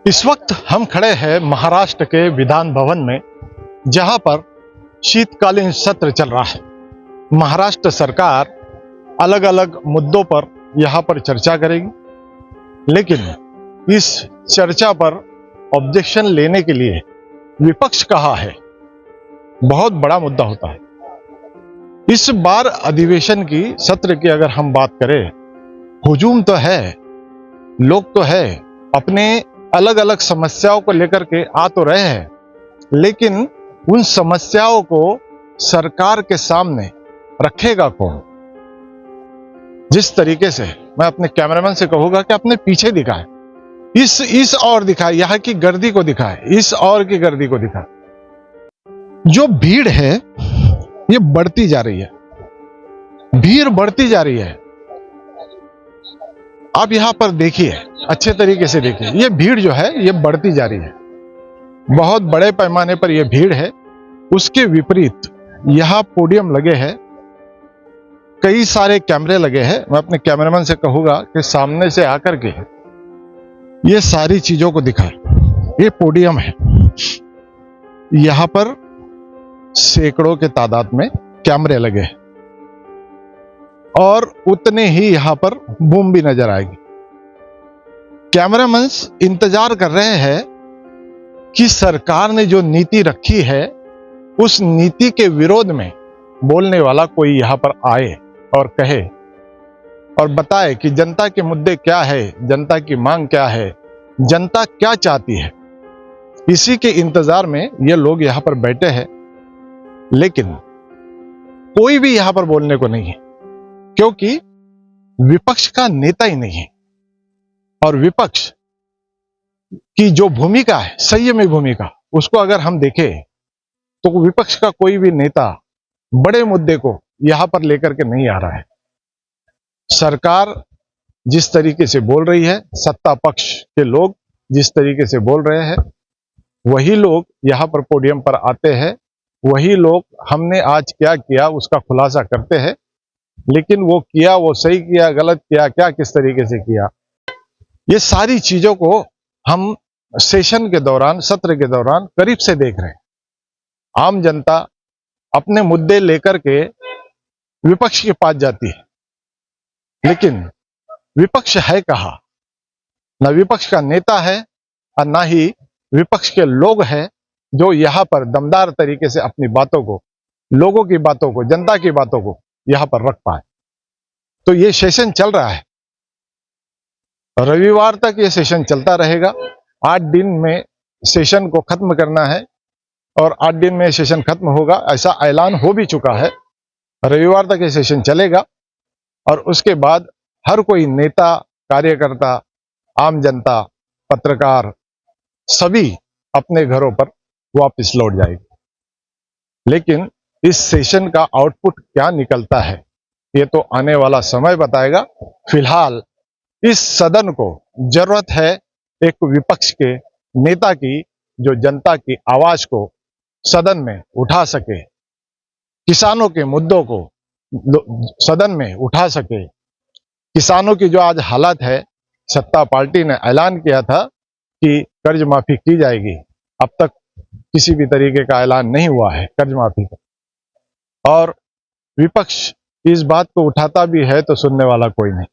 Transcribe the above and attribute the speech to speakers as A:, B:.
A: इस वक्त हम खड़े हैं महाराष्ट्र के विधान भवन में, जहां पर शीतकालीन सत्र चल रहा है। महाराष्ट्र सरकार अलग अलग मुद्दों पर यहां पर चर्चा करेगी, लेकिन इस चर्चा पर ऑब्जेक्शन लेने के लिए विपक्ष कहाँ है, बहुत बड़ा मुद्दा होता है। इस बार अधिवेशन की सत्र की अगर हम बात करें, हुजूम तो है, लोग तो है, अपने अलग अलग समस्याओं को लेकर के आ तो रहे हैं, लेकिन उन समस्याओं को सरकार के सामने रखेगा कौन? जिस तरीके से मैं अपने कैमरामैन से कहूंगा कि अपने पीछे दिखाए, इस और दिखाए, यहां की गर्दी को दिखाए, इस और की गर्दी को दिखाए। जो भीड़ है ये बढ़ती जा रही है, भीड़ बढ़ती जा रही है। आप यहां पर देखिए, अच्छे तरीके से देखिए, ये भीड़ जो है ये बढ़ती जा रही है, बहुत बड़े पैमाने पर यह भीड़ है। उसके विपरीत यहां पोडियम लगे हैं, कई सारे कैमरे लगे हैं। मैं अपने कैमरामैन से कहूंगा कि सामने से आकर के ये सारी चीजों को दिखाए। ये पोडियम है, यहां पर सैकड़ों के तादाद में कैमरे लगे हैं और उतने ही यहां पर बूम भी नजर आएगी। कैमरामैन इंतजार कर रहे हैं कि सरकार ने जो नीति रखी है उस नीति के विरोध में बोलने वाला कोई यहां पर आए और कहे और बताए कि जनता के मुद्दे क्या है, जनता की मांग क्या है, जनता क्या चाहती है। इसी के इंतजार में ये लोग यहां पर बैठे हैं, लेकिन कोई भी यहां पर बोलने को नहीं है, क्योंकि विपक्ष का नेता ही नहीं है। और विपक्ष की जो भूमिका है, संयमी भूमिका, उसको अगर हम देखें तो विपक्ष का कोई भी नेता बड़े मुद्दे को यहां पर लेकर के नहीं आ रहा है। सरकार जिस तरीके से बोल रही है, सत्ता पक्ष के लोग जिस तरीके से बोल रहे हैं, वही लोग यहां पर पोडियम पर आते हैं, वही लोग हमने आज क्या किया उसका खुलासा करते हैं। लेकिन वो किया, वो सही किया, गलत किया, क्या किस तरीके से किया, ये सारी चीजों को हम सेशन के दौरान, सत्र के दौरान करीब से देख रहे हैं। आम जनता अपने मुद्दे लेकर के विपक्ष के पास जाती है, लेकिन विपक्ष है कहां? ना विपक्ष का नेता है और ना ही विपक्ष के लोग हैं जो यहां पर दमदार तरीके से अपनी बातों को, लोगों की बातों को, जनता की बातों को यहां पर रख पाए। तो ये सेशन चल रहा है, रविवार तक ये सेशन चलता रहेगा। 8 दिन में सेशन को खत्म करना है और 8 दिन में सेशन खत्म होगा, ऐसा ऐलान हो भी चुका है। रविवार तक ये सेशन चलेगा और उसके बाद हर कोई नेता, कार्यकर्ता, आम जनता, पत्रकार सभी अपने घरों पर वापस लौट जाएगी। लेकिन इस सेशन का आउटपुट क्या निकलता है ये तो आने वाला समय बताएगा। फिलहाल इस सदन को जरूरत है एक विपक्ष के नेता की, जो जनता की आवाज को सदन में उठा सके, किसानों के मुद्दों को सदन में उठा सके। किसानों की जो आज हालत है, सत्ता पार्टी ने ऐलान किया था कि कर्ज माफी की जाएगी, अब तक किसी भी तरीके का ऐलान नहीं हुआ है कर्ज माफी का, और विपक्ष इस बात को उठाता भी है तो सुनने वाला कोई नहीं।